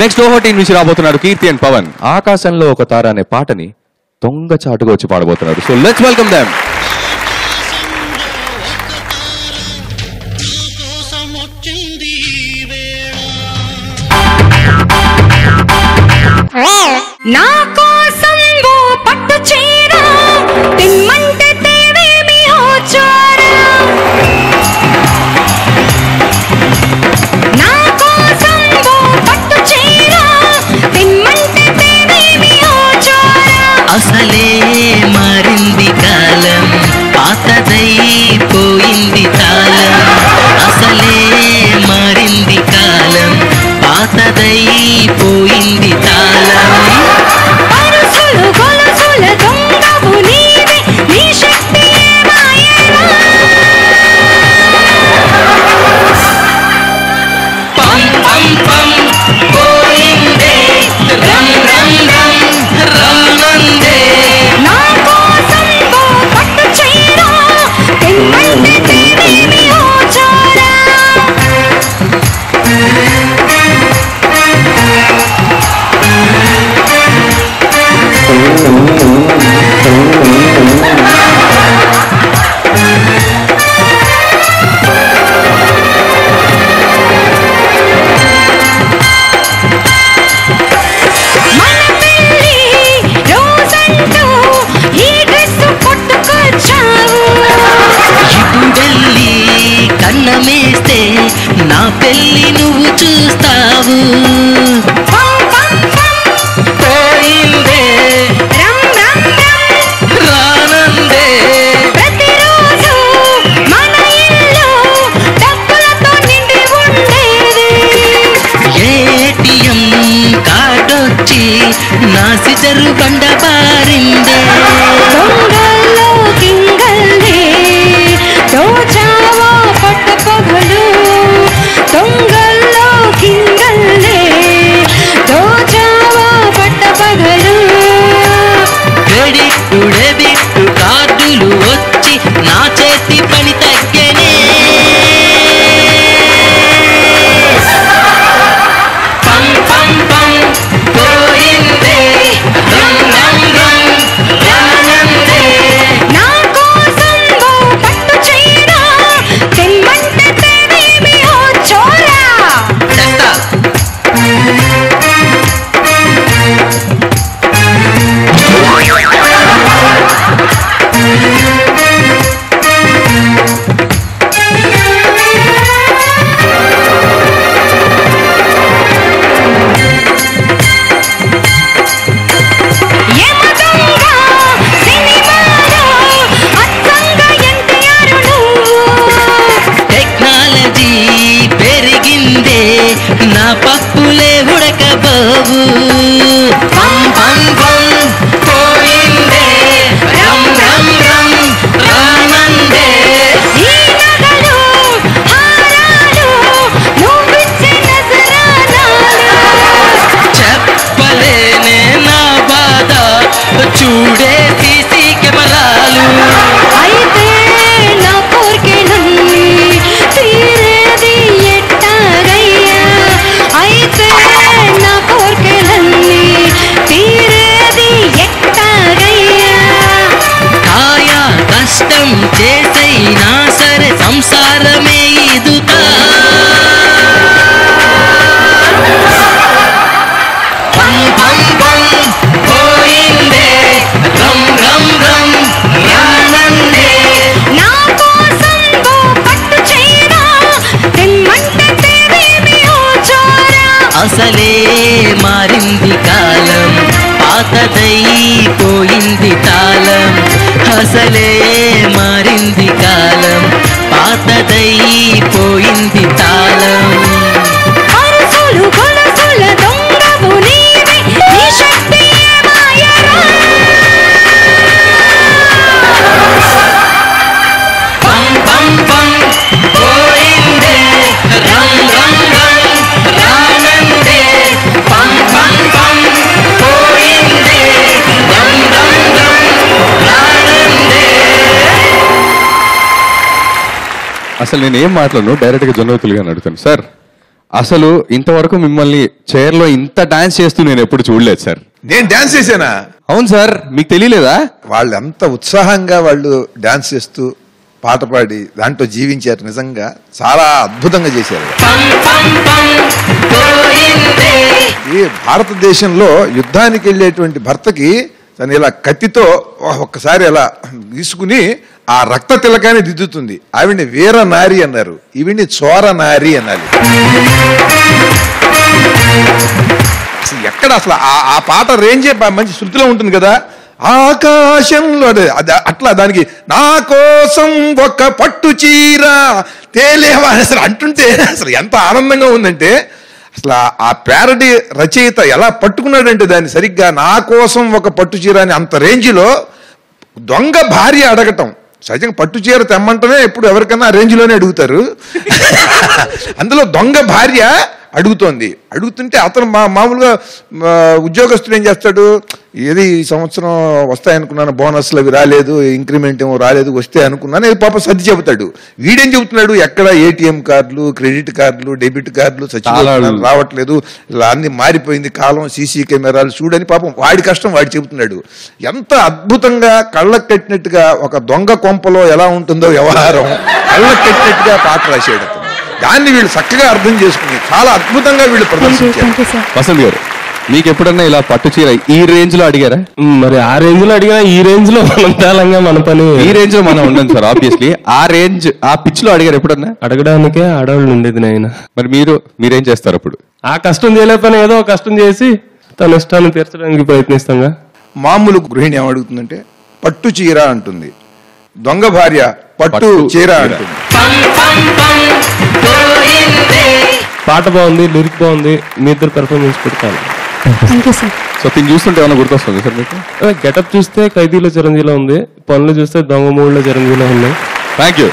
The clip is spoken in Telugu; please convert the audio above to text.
నెక్స్ట్ ఓహోటీన్ నుంచి రాబోతున్నాడు కీర్తి అండ్ పవన్. ఆకాశంలో ఒక తార అనే పాటని దొంగచాటుగా వచ్చి పాడబోతున్నారు. So let's welcome them. నా కోసం ఓ పట్టు చీర తిమ్మంటే తేవేమి ఓ చోర. నా కోసం ఓ పట్టు చీర తిమ్మంటే తేవేమి ఓ చోర. అసలే మారింది కాలం, పాతదైపోయింది తాళం. అసలే మారింది కాలం, పాతదైపోయింది తాళం. పరుసులు గొలుసుల దొంగవు నీవే, నీ శక్తి ఏమాయరా. పం పం పం పోయిందే, రం రం రం రానందే. నా కోసం ఓ పట్టు చీర తిమ్మంటే తేవేమి ఓ చోర. మన పెళ్ళి రోజంటూ ఈ డ్రెస్ కొట్టుకొచ్చావు. ఇప్పుడెళ్ళి కన్నమేస్తే నా పెళ్ళి నువ్వు చూస్తావు. పం పం పం పోయిందే, రం రం రం రానందే. ప్రతిరోజు మన ఇల్లు డబ్బులతో నిండి ఉండేది. ఏటీఎం కార్డొచ్చి నా సిజరు బండ బారిందే. దొంగల్లో కింగల్దే దోచావా పట్టపగలు. దొంగల్లో కింగల్దే దోచావా పట్టపగలు. క్రెడిట్ డెబిట్ కార్డులు వచ్చి నా చేతి పని తగ్గనే. పం పం పం పోయిందే, రం రం రం రానందే. నా కోసం ఓ పట్టు చీర తిమ్మంటే తేవేమి ఓ చోర. చేస్తా. యమ దొంగ సినిమాలో అచ్చంగా ఎన్టీఆర్ నువ్వు. టెక్నాలజీ పెరిగిందే, నా పప్పులే ఉడకబోవు. పం పం పం పోయిందే, రం రం రం రానందే. ఈ నగలు హారాలు నువ్విచ్చే నజరానాలు. చెప్పలేనే నా బాధ, చూడే సీసీ కెమెరాలు. అయితే నా కోర్కెలన్నీ తీరేది ఎట్టాగయ్యా. అయితే నా కోర్కెలన్నీ తీరేది ఎట్టాగయ్యా. కాయా కష్టం చేసైనా సరే సంసారమే ఇదుతా. పం పం పం పోయిందే, రం రం రం రానందే. నా కోసం ఓ పట్టు చీర తిమ్మంటే తేవేమి ఓ చోర. అసలే మారింది కాలం, పాతదైపోయింది తాళం. అసలే మారింది కాలం, పాతదైపోయింది తాళం. పరుసులు గొలుసుల దొంగవు నీవే, నీ శక్తి ఏమాయరా. పం పం పం పోయిందే, రం రం రం రానందే. పం పం పం పోయిందే, రం రం రం రానందే. అసలు నేను ఏం మాట్లాడను, డైరెక్ట్గా జొన్నతులుగా అడుగుతాను. సార్ అసలు ఇంతవరకు మిమ్మల్ని చైర్ లో ఇంత డాన్స్ చేస్తూ నేను ఎప్పుడు చూడలేదు సార్. నేను డాన్స్ చేశానా? అవును సార్, మీకు తెలియలేదా? వాళ్ళు ఎంత ఉత్సాహంగా వాళ్ళు డాన్స్ చేస్తూ పాట పాడి దాంట్లో జీవించారు. నిజంగా చాలా అద్భుతంగా చేశారు. ఈ భారతదేశంలో యుద్ధానికి వెళ్ళేటువంటి భర్తకి తను ఇలా కత్తితో ఒక్కసారి అలా తీసుకుని ఆ రక్త తిలకాన్ని దిద్దుతుంది. ఆవిడ్ని వీర నారి అన్నారు, ఈవిడ్ని చోర నారి అనాలి. అసలు ఎక్కడ అసలు ఆ పాట రేంజే మంచి శృతిలో ఉంటుంది కదా. ఆకాశంలో అట్లా దానికి నా కోసం ఒక పట్టు చీర తేలేవా అసలు అంటుంటే అసలు ఎంత ఆనందంగా ఉందంటే, అసలు ఆ ప్యారడీ రచయిత ఎలా పట్టుకున్నాడంటే దాన్ని సరిగ్గా నా కోసం ఒక పట్టు చీర అని అంత రేంజ్లో దొంగ భార్య అడగటం. సహజంగా పట్టు చీర తెమ్మంటనే ఎప్పుడు ఎవరికన్నా ఆ రేంజ్లోనే అడుగుతారు. అందులో దొంగ భార్య అడుగుతోంది. అడుగుతుంటే అతను మామూలుగా ఉద్యోగస్తుడు ఏం చేస్తాడు, ఏది ఈ సంవత్సరం వస్తాయనుకున్నాను, బోనస్లు అవి రాలేదు, ఇంక్రిమెంట్ ఏమో రాలేదు, వస్తే అనుకున్నాను, ఇది పాప సర్ది చెబుతాడు. వీడేం చెబుతున్నాడు, ఎక్కడ ఏటీఎం కార్డులు, క్రెడిట్ కార్డులు, డెబిట్ కార్డులు రావట్లేదు, అన్ని మారిపోయింది కాలం, సీసీ కెమెరాలు చూడని పాపం వాడి కష్టం వాడి చెబుతున్నాడు. ఎంత అద్భుతంగా కళ్ళకు కట్టినట్టుగా ఒక దొంగ కొంపలో ఎలా ఉంటుందో వ్యవహారం కళ్ళకు కట్టినట్టుగా పాట రాశాడు. దాన్ని వీళ్ళు చక్కగా అర్థం చేసుకుని చాలా అద్భుతంగా వీళ్ళు ప్రదర్శించారు. వసంత్ గారు, మీకు ఎప్పుడన్నా ఇలా పట్టు చీర ఈ రేంజ్ లో అడిగారా? మరి ఆ రేంజ్ లో అడిగినా ఈ రేంజ్ లో మనం తేలంగా మన పని ఈ రేంజ్ లో మనం ఉండం సార్. ఆబ్వియస్లీ ఆ రేంజ్ ఆ పిచ్ లో అడిగారు ఎప్పుడన్నా? అడగడానికే ఆడవాళ్ళు ఉండేది నాయన. మరి మీరేం చేస్తారు అప్పుడు? ఆ కష్టం చేయలేకపోయినా ఏదో కష్టం చేసి తన ఇష్టాన్ని తీర్చడానికి ప్రయత్నిస్తాంగా. మామూలు గృహిణి ఏమడుగుతుందంటే పట్టు చీర అంటుంది, దొంగ భార్య పట్టు చీర అంటుంది. పాట బాగుంది, లిరిక్ బాగుంది, మీ ఇద్దరు పెర్ఫార్మెన్స్ పెడతాను. సో దీన్ని చూస్తుంటే ఏమైనా గుర్తొస్తుంది సార్ మీకు? గెటప్ చూస్తే ఖైదీలో చిరంజీవిలో ఉంది, పనులు చూస్తే దొంగ మూడులో చిరంజీవిలో ఉన్నాయి. Thank you.